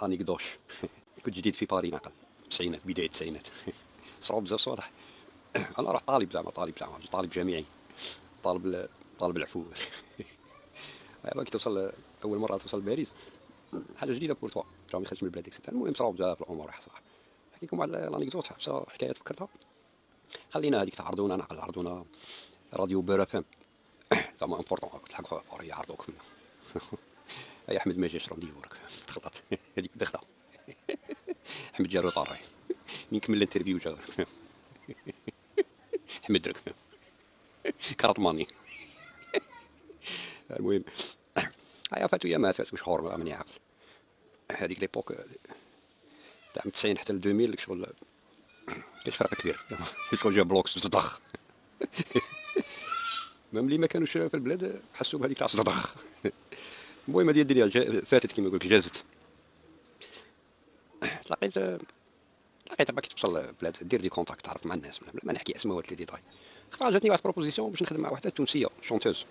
راني قدوش. كنت جديد في باريس ناقل التسعينات، بداية التسعينات. صعوب بزاف صوالح. انا راه طالب جامعي، طالب العفو. باغي توصل اول مره توصل لباريس حاجه جديده بور توا، ما خرجت من البلاد اكسيتيرا. المهم صعوب بزاف الامور صراحه. نحكي لكم على لانيكدوت حبسه حكايات فكرتها. خلينا هذيك تعرضونا نعقل عرضونا راديو بير اف ام. زعما امبورطون تلحقوا يعرضوك فينا. اي احمد ما جاش رانديفو راك تخطط هذيك دخله. احمد جا روطار من كمل الانترفيو جا. احمد درك كارطماني. المهم هيا فاتو يامات، فاتو شهور ماني عاقل. هذيك ليبوك تاع من 90 حتى ل 2000 شغل كاش فرق كبير. شغل جا بلوكس ضخ. ميم اللي ما كانوش في البلاد حسوا بهذيك تاع الصدخ. المهم هذه الدنيا فاتت كيما يقول لك جازت. لقيت باك توصل البلاد دير دي كونتاكت، تعرف مع الناس، ما نحكي اسماء لي ديتاي. جاتني واحد بروبوزيسيون باش نخدم مع وحده تونسيه شونتوز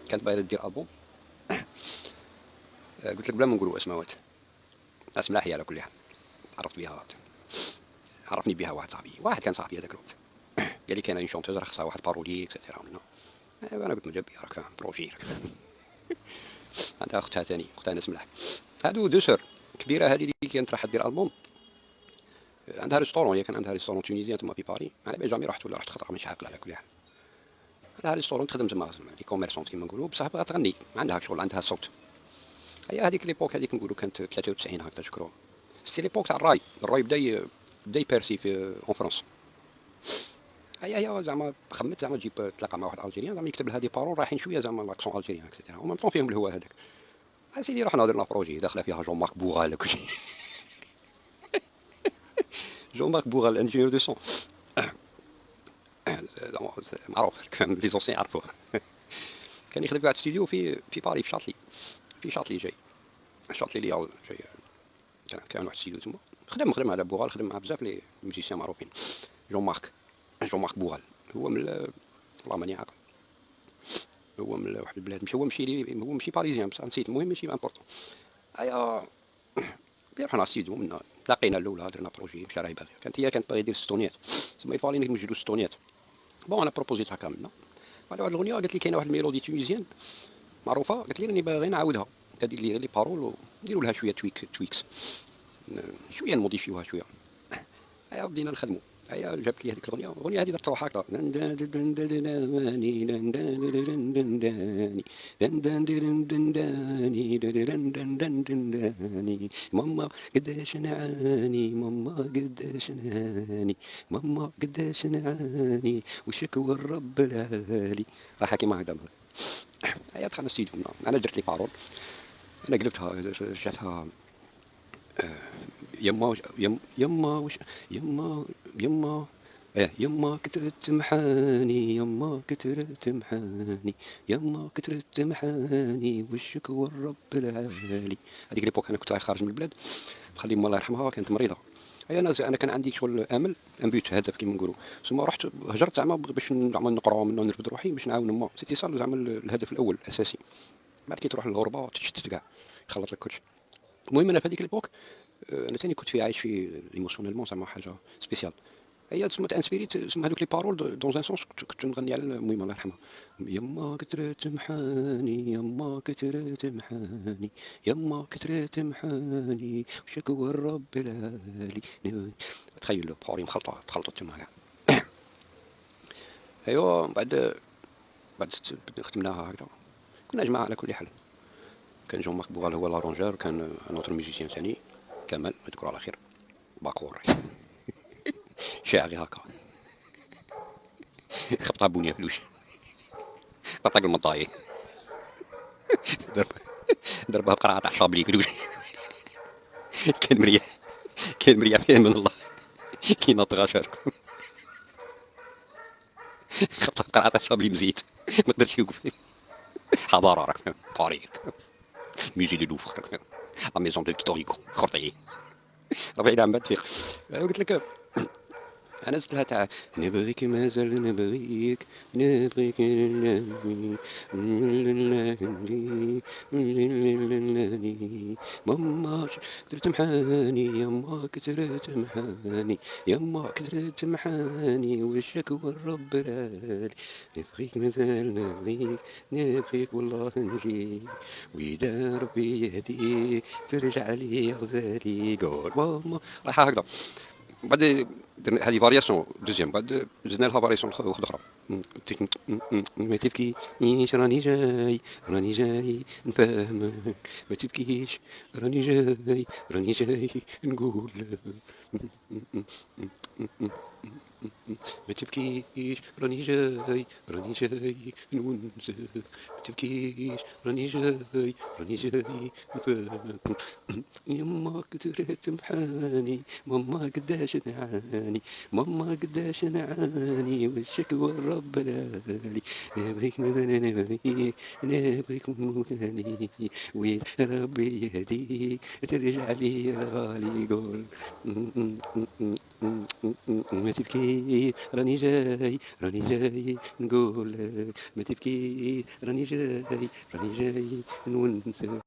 كانت باغيه دير البوم. قلت لك بلا ما نقولوا اسماوات، ناس ملاحيه على كل حال. عرفت بها، عرفني بها واحد كان صاحبي هذاك الوقت. قال لي كاين اون شونتوز راه خصها واحد بارولي اكسيتيرا. انا قلت مجبي راك فاهم بروجي راك. عندها اختها ثاني، اختها ناس ملاح. هادو دو سور كبيره هذه اللي كانت راح دير البوم. عندها ريستورون، هي كان عندها ريستورون تونيزيان تما في باري. انا بالي جامي رحت ولا رحت خطره مش عاقل على كل حال. عندها ريستورون تخدم تما لي كوميرسونت كيما نقولوا، بصح بغات تغني، عندها شغل، عندها صوت. هي هذيك ليبوك هذيك نقولوا كانت 93 هكذا تشكروا. سي ليبوك تاع الراي بدا يبيرسي في اون فرنسا. هي زعما خمت زعما تجيب تلاقى مع واحد الجيريان زعما يكتب لها دي بارول رايحين شويه زعما لاكسون الجيريان اكسيتيرا، ومام طون فيهم الهواء هذاك. سيدي رحنا درنا بروجي داخله فيها جون مارك بوغال كلشي. جون مارك بوغال انجينيور دو سون معروف، كان لي زونسيان يعرفوه. كان يخدم في واحد ستوديو في باري في شاطلي شاطلي اللي جاي. كان واحد ستوديو تما خدم هذا بوغال، خدم مع بزاف لي ميوزيسيان معروفين. جون مارك بوغال هو من والله ماني عاقل، هو من واحد البلاد، مش هو ماشي باريزيان بصح نسيت. المهم ماشي امبورطون. ايا رحنا ستوديو منا تلاقينا الاولى درنا بروجي مشى راهي باغي. كانت باغي دير ستونيات، تسمى يفالي نسجلوا ستونيات. بون انا بروبوزيتها كامله. بعد واحد الاغنيه قالت لي كاينه واحد الميلودي تونيزيان معروفه، قالت لي راني باغي نعاودها، دير لي لي بارول ونديروا لها شويه تويكس، شويه نموديفيوها شويه. ايا بدينا نخدموا. هيا جابت لي هذيك الاغنيه هذه درت روحها هكذا. ماما قداش نعاني، ماما قداش نعاني، ماما قداش نعاني وشكوى الرب العالي. راح كيما هكذا. هيا دخلنا ستيديو، انا درت لي بارول، انا قلبتها جاتها. يما يما وش يما يما يما كترت محاني، يما كترت محاني، يما كترت محاني والشكوى الرب العالي. هذيك ليبوك انا كنت خارج من البلاد، خلي الله يرحمها كانت مريضه. انا كان عندي شغل امل امبيوت هدف كيما نقولوا. ثم رحت هجرت زعما باش نعمل نقرا منه نرفد روحي باش نعاون ما سيتي صار زعما الهدف الاول الاساسي. بعد كي تروح للغربه وتشتت كاع يخلط لك كلشي. المهم انا في هذيك ليبوك انا ثاني كنت عايش في ايموسيونيلمون زعما حاجه سبيسيال. هي تسمى انسبيريت، تسمى هذوك لي بارول دون ان سونس كنت نغني على المهم الله يرحمها. يما كثرت محاني، يما كثرت محاني، يما كثرت محاني وشكوى الرب العالي. تخيل بحوري مخلطه تخلطت تما كاع. ايوا بعد خدمناها هكذا، كنا جماعه على كل حال. كان جون مارك بوغال هو لارونجور، كان نوتر ميوزيسيان ثاني كمال يذكر على خير باكور شاعري هكا خبطها بنيه فلوش طاق المطاي ضربها بقرعه تاع شابلي فلوش. كان مريح فيه من الله كي نطغى شارك. خبطها بقرعه تاع شابلي مزيت ما قدرش يوقف. حضاره راك باري ميزي دو لوفر لا ميزون دو فيكتور هيغو خرطي 40 عام بعد فيق. قلت لك أنا زدت لها تاع نبغيك مازال نبغيك، نبغيك ماما كتر تمحاني، يما كتر تمحاني، يما كتر تمحاني، وشك والرب العالي. نبغيك مازال نبغيك، نبغيك والله نجيك، وإذا ربي يهديك ترجع لي غزالي. قول ماما راح هكذا. بعد درنا هذه فارياسيون دوزيام، بعد زدنا لها فارياسيون واحدة أخرى. ما تبكيش راني جاي، راني جاي نفهمك، ما تبكيش راني جاي، راني جاي نقول لك. ما تبكيش راني جاي، راني جاي نونسك، ما تبكيش راني جاي، راني جاي نفهمك. يما كتر تمحاني، ماما قداش نعاني، ماما قداش نعاني، والشكوى الرب العالي. نبغيك نبغيك نبغيك موتاني، وين ربي يهديك ترجع لي يا غالي. قول ما تبكي راني جاي، راني جاي نقول لك، ما تبكي راني جاي، راني جاي نونسك.